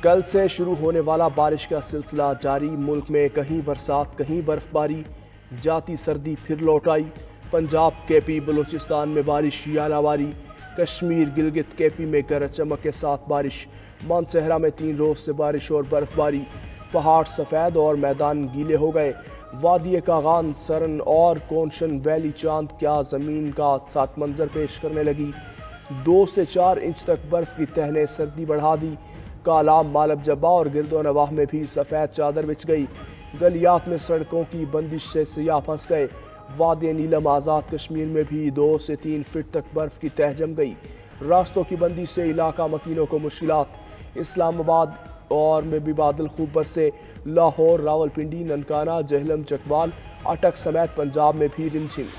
कल से शुरू होने वाला बारिश का सिलसिला जारी। मुल्क में कहीं बरसात कहीं बर्फबारी, जाती सर्दी फिर लौट आई। पंजाब, केपी, बलूचिस्तान में बारिश या लावारी। कश्मीर, गिलगित, केपी में गरज चमक के साथ बारिश। मानसहरा में 3 रोज से बारिश और बर्फबारी। पहाड़ सफ़ेद और मैदान गीले हो गए। वादी कागान, सरन और कोनशन वैली चांद क्या ज़मीन का साथ मंजर पेश करने लगी। 2 से 4 इंच तक बर्फ़ की तह ने सर्दी बढ़ा दी। कालाम, मालब जब्बा और गिरदो नवाह में भी सफ़ेद चादर बिछ गई। गलियात में सड़कों की बंदिश से सियाह फंस गए। वादी नीलम, आज़ाद कश्मीर में भी 2 से 3 फीट तक बर्फ़ की तह जम गई। रास्तों की बंदी से इलाका मकीनों को मुश्किलात। इस्लामाबाद और में भी बादल खूब बरसे। लाहौर, रावलपिंडी, ननकाना, जहलम, चकवाल, अटक समेत पंजाब में भी रिमझिम।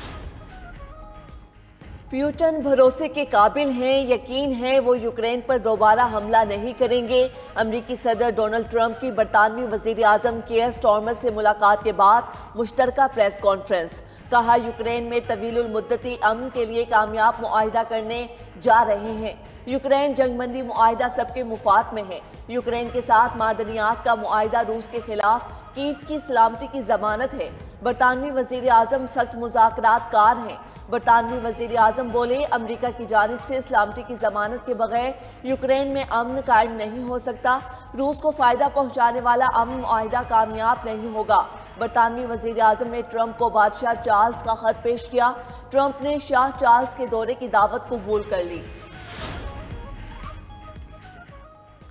पुतिन भरोसे के काबिल हैं, यकीन है वो यूक्रेन पर दोबारा हमला नहीं करेंगे। अमरीकी सदर डोनाल्ड ट्रंप की बरतानवी वजीर आजम केयर स्टार्मर से मुलाकात के बाद मुश्तरका प्रेस कॉन्फ्रेंस। कहा, यूक्रेन में तवीलुल मुद्दती अमन के लिए कामयाब मुआहिदा करने जा रहे हैं। यूक्रेन जंगबंदी मुआहिदा सबके मुफाद में है। यूक्रेन के साथ मादनियात का मुआहिदा रूस के खिलाफ कीव की सलामती की जमानत है। बरतानवी वजीर आजम सख्त मुज़ाकरात कार हैं। बरतानवी वजीर आजम बोले, अमरीका की जानिब से सलामती की जमानत के बगैर यूक्रेन में अमन कायम नहीं हो सकता। रूस को फायदा पहुंचाने वाला अमन मुआहिदा कामयाब नहीं होगा। बरतानवी वजीर आजम ने ट्रंप को बादशाह चार्ल्स का खत पेश किया। ट्रंप ने शाह चार्ल्स के दौरे की दावत कबूल कर ली।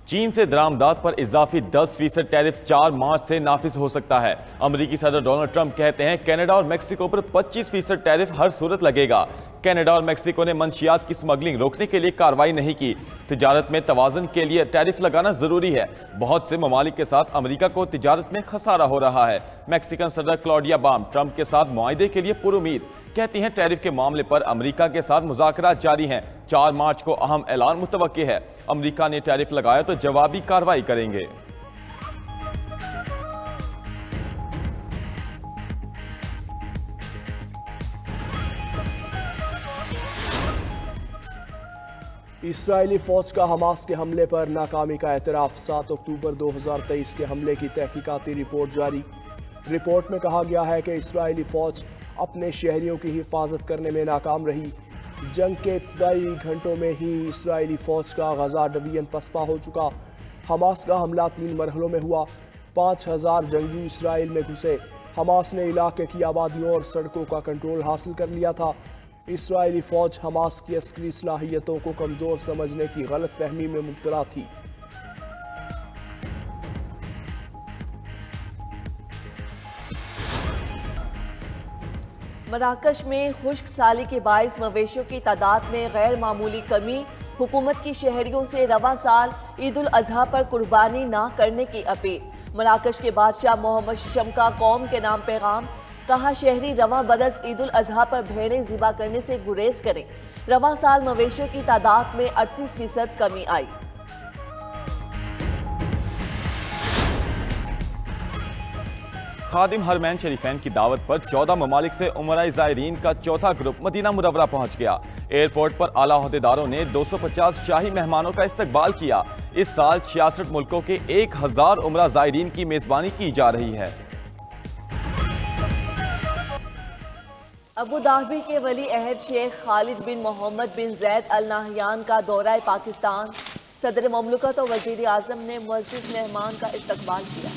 चीन से दरामदात पर इजाफी 10% टैरिफ 4 मार्च से नाफिज हो सकता है। अमेरिकी सदर डोनाल्ड ट्रंप कहते हैं, कनाडा और मेक्सिको पर 25% टैरिफ हर सूरत लगेगा। कनाडा और मेक्सिको ने मंशियात की स्मगलिंग रोकने के लिए कार्रवाई नहीं की। तिजारत में तवाज़ुन के लिए टैरिफ लगाना जरूरी है। बहुत से ममालिक के साथ अमेरिका को तिजारत में खसारा हो रहा है। मेक्सिकन सदर क्लॉडिया बाम ट्रंप के साथ मुआहिदे के लिए पुरुमीद। कहती हैं, टैरिफ के मामले पर अमेरिका के साथ मुज़ाकरात जारी हैं। 4 मार्च को अहम ऐलान मुतवक्की है। अमेरिका ने टैरिफ लगाया तो जवाबी कार्रवाई करेंगे। इस्राएली फौज का हमास के हमले पर नाकामी का एतराफ़। 7 अक्टूबर 2023 के हमले की तहकीकाती रिपोर्ट जारी। रिपोर्ट में कहा गया है कि इस्राएली फौज अपने शहरियों की हिफाजत करने में नाकाम रही। जंग के इब्तदाई घंटों में ही इस्राएली फ़ौज का गजा डिवीजन पसपा हो चुका। हमास का हमला 3 मरहलों में हुआ। 5000 जंगजू इसराइल में घुसे। हमास ने इलाके की आबादियों और सड़कों का कंट्रोल हासिल कर लिया था। इस्राएली फ़ौज हमास की अस्करी सलाहियतों को कमज़ोर समझने की गलत फहमी में मुब्तला थी। मराकश में खुश्क साली के बाइस मवेशियों की तादाद में गैर मामूली कमी। हुकूमत की शहरियों से रवा साल ईद उल अजहा पर कुर्बानी ना करने की अपील। मराकश के बादशाह मोहम्मद शिशम का कौम के नाम पैगाम। कहा, शहरी रवा बरस ईद उल अजहा पर भेड़ें ज़िबा करने से गुरेज करें। रवा साल मवेशियों की तादाद में 38% कमी आई। खादिम हरमैन शरीफैन की दावत पर 14 ममालिक से उमराए ज़ायरीन का चौथा ग्रुप मदीना मुनव्वरा पहुंच गया। एयरपोर्ट पर आला ओहदेदारों ने 250 शाही मेहमानों का इस्तकबाल किया। इस साल 66 मुल्कों के 1000 उमरा ज़ायरीन की मेजबानी की जा रही है। अबू धाबी के वली अहद शेख खालिद बिन मोहम्मद बिन जैद अल नाहयान का दौरा पाकिस्तान। सदर ममलकत और वजीर आजम ने मुअज़्ज़िज़ मेहमान का इस्तकबाल किया।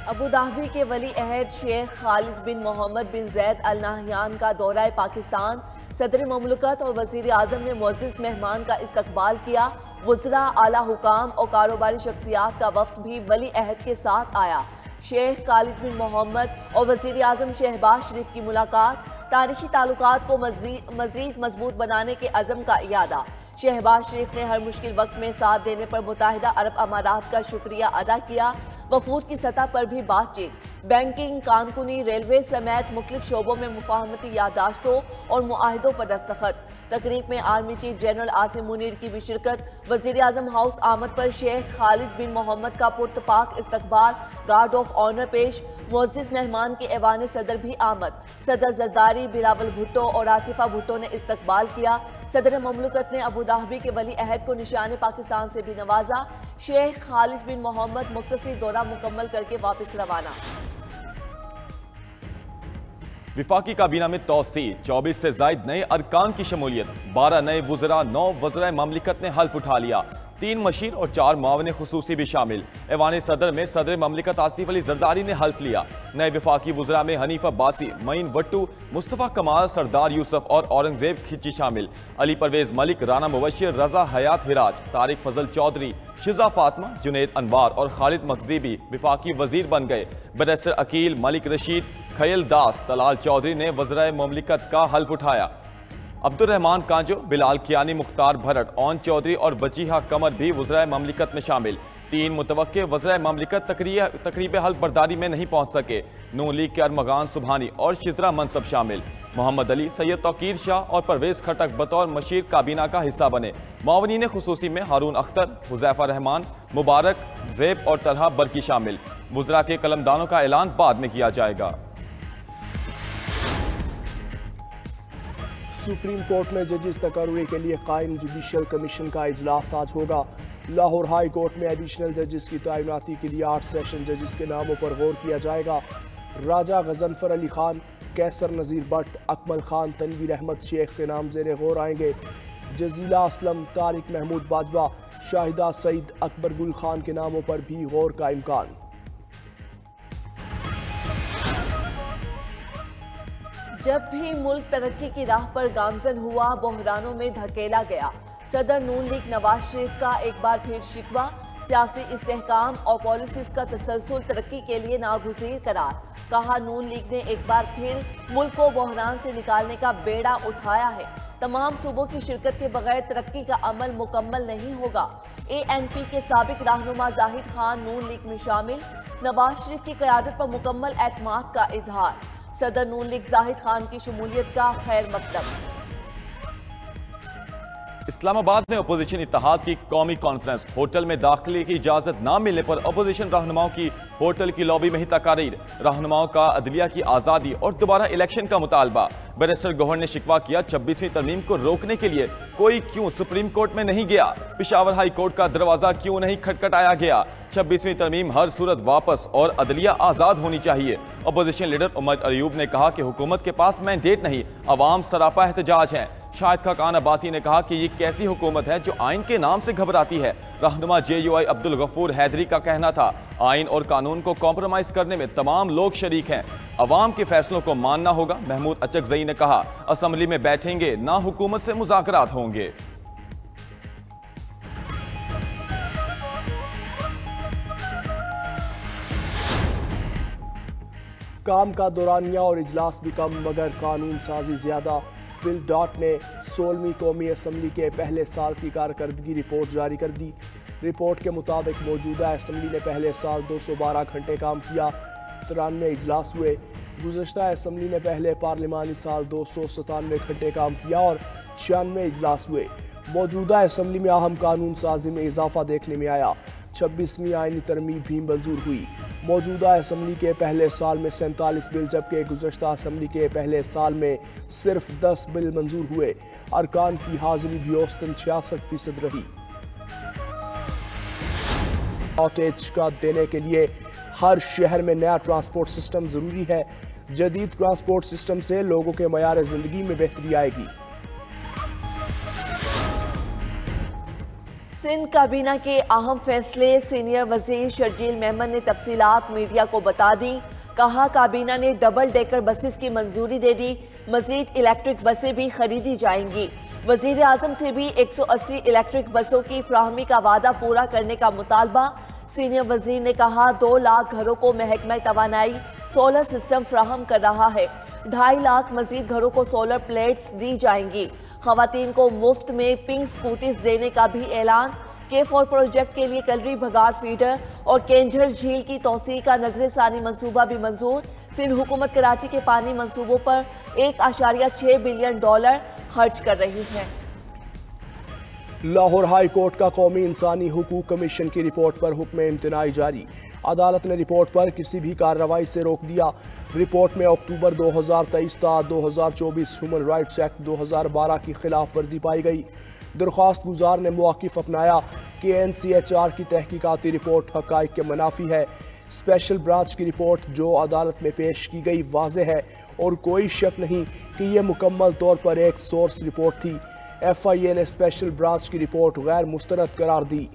अबू धाबी के वली अहद शेख खालिद बिन मोहम्मद बिन जैद अल नाहयान का दौरा पाकिस्तान। सदर ममलकत और वजीर आजम ने मुअज़्ज़िज़ मेहमान का इस्तकबाल किया। वज़रा, आला हुकाम और कारोबारी शख्सियात का वफ्द भी वली अहद के साथ आया। शेख खालिद बिन मोहम्मद और वज़ीर आज़म शहबाज शरीफ की मुलाकात। तारीखी ताल्लुकात को मज़ीद मजबूत बनाने के अज़म का इयादा। शहबाज शरीफ ने हर मुश्किल वक्त में साथ देने पर मुत्तहिदा अरब अमारात का शुक्रिया अदा किया। वफूद की सतह पर भी बातचीत। बैंकिंग, कानूनी, रेलवे समेत मुख्तलिफ शोबों में मुफाहमती यादाश्तों और मुआहिदों पर दस्तखत। तकरीब में army chief general Asim Munir की भी शिरकत। वजीर आजम हाउस आमद पर शेख खालिद बिन मोहम्मद का पुरतपाक इस्तकबाल, गार्ड ऑफ ऑनर पेश। मुअज़्ज़िज़ मेहमान के ऐवान सदर भी आमद। सदर जरदारी, बिलावल भुट्टो और आसिफा भुट्टो ने इस्तकबाल किया। सदर ममलकत ने अबू धाबी के वली अहद को निशान पाकिस्तान से भी नवाजा। शेख खालिद बिन मोहम्मद मुख्तसर दौरा मुकम्मल करके वापस रवाना। विफाकी काबीना में तोसी, 24 से जायद नए अरकान की शमूलियत, 12 नए वज़रा, 9 वज़रा ममलिकत ने हल्फ उठा लिया। 3 मशीर और 4 मुआविन खुसूसी भी शामिल। ऐवान सदर में सदर ममलिकत आसिफ अली जरदारी ने हल्फ लिया। नए विफाकी वज़रा में हनीफ अब्बासी, मईन वट्टू, मुस्तफ़ा कमाल, सरदार यूसुफ और औरंगजेब खिची शामिल। अली परवेज मलिक, राना मुबशिर, रजा हयात हिराज, तारिक फजल चौधरी, शिजा फातमा, जुनेद अनवार और खालिद मखजी भी विफाकी वजीर बन गए। बैरिस्टर अकील, मलिक रशीद, खयल दास, तलाल चौधरी ने वज़राए ममलिकत का हल्फ उठाया। अब्दुर्रहमान कांजो, बिलाल कियानी, मुख्तार भरत, ओन चौधरी और बचीहा कमर भी वज़राए ममलिकत में शामिल। 3 मुतवक्के वज़राए ममलिकत तकरीब हल्फ बर्दारी में नहीं पहुंच सके। नून लीग के अरमगान सुबहानी और शिजरा मनसब शामिल। मोहम्मद अली, सैयद तौकीर शाह और परवेज खटक बतौर मशीर काबीना का हिस्सा बने। मावनीन खुसूसी में हारून अख्तर, हुज़ैफा रहमान, मुबारक, ज़ेब और तलहा बरकी शामिल। वज़रा के कलमदानों का ऐलान बाद में किया जाएगा। सुप्रीम कोर्ट में जजेस तकर्री के लिए कायम जुडिशल कमीशन का इजलास आज होगा। लाहौर हाई कोर्ट में एडिशनल जजेस की तैनाती के लिए 8 सेशन जजेस के नामों पर गौर किया जाएगा। राजा गजनफर अली खान, कैसर नज़ीर भट्ट, अकमल खान, तनवीर अहमद शेख के नाम ज़ेरे गौर आएंगे। जजीला असलम, तारिक महमूद बाजवा, शाहिदा सईद, अकबर गुल खान के नामों पर भी गौर का इम्कान। जब भी मुल्क तरक्की की राह पर गामजन हुआ, बहरानों में धकेला गया। सदर नून लीग नवाज शरीफ का एक बार फिर शिकवा, सियासी इस्तेहकाम और पॉलिसीज का तसलसल तरक्की के लिए नागुज़ीर करार। कहा, नून लीग ने एक बार फिर मुल्क को बहरान से निकालने का बेड़ा उठाया है। तमाम सूबों की शिरकत के बगैर तरक्की का अमल मुकम्मल नहीं होगा। ANP के साबिक रहनुमा जाहिद खान नून लीग में शामिल। नवाज शरीफ की क़यादत पर मुकम्मल एतमाद का इजहार। सदर नून लीग जाहिद खान की शमूलियत का खैर मकदम। इस्लामाबाद में अपोजिशन इत्तेहाद की कौमी कॉन्फ्रेंस, होटल में दाखिले की इजाजत न मिलने पर अपोजिशन रहनुमाओं की होटल की लॉबी में ही तकारीर। रहनुमाओं का अदलिया की आज़ादी और दोबारा इलेक्शन का मुतालबा। बैरिस्टर गौहर ने शिकवा किया, 26वीं तरमीम को रोकने के लिए कोई क्यों सुप्रीम कोर्ट में नहीं गया, पेशावर हाई कोर्ट का दरवाजा क्यों नहीं खटखटाया गया। 26वीं तरमीम हर सूरत वापस और अदलिया आज़ाद होनी चाहिए। अपोजिशन लीडर उमर अयूब ने कहा कि हुकूमत के पास मैंडेट नहीं, अवाम सरापा एहतजाज है। शाहिद खाकान अब्बासी ने कहा कि ये कैसी हुकूमत है जो आइन के नाम से घबराती है। रहनुमा JUI अब्दुल गफूर हैदरी का कहना था, आइन और कानून को कॉम्प्रोमाइज करने में तमाम लोग शरीक हैं, अवाम के फैसलों को मानना होगा। महमूद अचकजई ने कहा, असम्बली में बैठेंगे ना हुकूमत से मुज़ाकरात होंगे। काम का दौरानिया और इजलास भी कम मगर कानून साजी ज्यादा। बिल डॉट ने 16वीं कौमी असम्बली के पहले साल की कारकर्दगी रिपोर्ट जारी कर दी। रिपोर्ट के मुताबिक मौजूदा असम्बली ने पहले साल 212 घंटे काम किया, 93 इजलास हुए। गुज़श्ता असम्बली ने पहले पार्लिमानी साल 297 घंटे काम किया और 96 इजलास हुए। मौजूदा असम्बली में अहम कानून साजी में इजाफा देखने में आया। 26वीं आइनी तरमीम भी मंजूर हुई। मौजूदा असम्बली के पहले साल में 47 बिल, जबकि गुज़श्ता असम्बली के पहले साल में सिर्फ 10 बिल मंजूर हुए। अरकान की हाजिरी भी औसतन 66% रही। कॉटेज का देने के लिए हर शहर में नया ट्रांसपोर्ट सिस्टम ज़रूरी है। जदीद ट्रांसपोर्ट सिस्टम से लोगों के मयार ज़िंदगी में बेहतरी आएगी। सिंध काबीना के अहम फैसले, सीनियर वजीर शर्जील मेमन ने तफसीलात मीडिया को बता दी। कहा, काबीना ने डबल डेकर बसेस की मंजूरी दे दी, मजीद इलेक्ट्रिक बसें भी खरीदी जाएंगी। वजीर आजम से भी 180 इलेक्ट्रिक बसों की फ्राहमी का वादा पूरा करने का मुतालबा। सीनियर वजीर ने कहा, 2 लाख घरों को महकमा तवानाई सोलर सिस्टम फ्राहम कर रहा है। 2.5 लाख मजीद घरों को सोलर प्लेट्स दी जाएंगी। खवातीन को मुफ्त में पिंक स्कूटीज देने का भी ऐलान। K4 प्रोजेक्ट के लिए कलरी भगाड़ फीडर और केंझर झील की तोसी का नजर सानी मंसूबा भी मंजूर। सिंध हुकूमत कराची के पानी मंसूबों पर $1.6 बिलियन खर्च कर रही है। लाहौर हाई कोर्ट का कौमी इंसानी हुकूक कमीशन की रिपोर्ट पर हुक्म इम्तनाई जारी। अदालत ने रिपोर्ट पर किसी भी कार्रवाई से रोक दिया। रिपोर्ट में अक्टूबर 2023 ता 2024 ह्यूमन राइट्स एक्ट 2012 की खिलाफ वर्जी पाई गई। दरख्वास्त गुजार ने मौक़िफ़ अपनाया कि NCHR की तहकीकाती रिपोर्ट हक़ाइक़ के मुनाफी है। स्पेशल ब्रांच की रिपोर्ट जो अदालत में पेश की गई वाज़ेह है और कोई शक नहीं कि यह मुकम्मल तौर पर एक सोर्स रिपोर्ट थी। FIA ने स्पेशल ब्रांच की रिपोर्ट गैर मुस्तरद करार दी।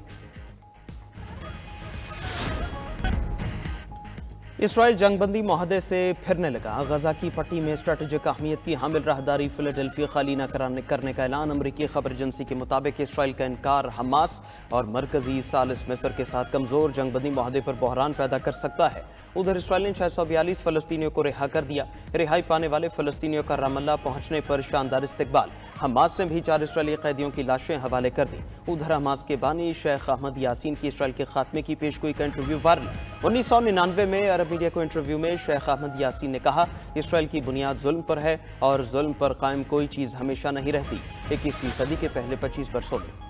इसराइल जंगबंदी मुआहदे से फिरने लगा। गजा की पट्टी में स्ट्रेटेजिक अहमियत की हामिल राहदारी फिलाडेल्फिया खाली न करने का ऐलान। अमरीकी खबर एजेंसी के मुताबिक इसराइल का इनकार हमास और मरकजी सालिस मिस्र के साथ कमजोर जंगबंदी मुआहदे पर बहरान पैदा कर सकता है। उधर इसराइल ने 642 फलस्तीनियों को रिहा कर दिया। रिहाई पाने वाले फलस्तीनियों का रामल्ला पहुंचने पर शानदार इस्तकबाल। हमास ने भी 4 इसराइली कैदियों की लाशें हवाले कर दी। उधर हमास के बानी शेख अहमद यासीन की इसराइल के खात्मे की पेशगोई का इंटरव्यू वायरल। 1999 में अरब मीडिया को इंटरव्यू में शेख अहमद यासीन ने कहा, इसराइल की बुनियाद जुल्म पर है और जुल्म पर कायम कोई चीज़ हमेशा नहीं रहती। 21वीं सदी के पहले 25 वर्षों में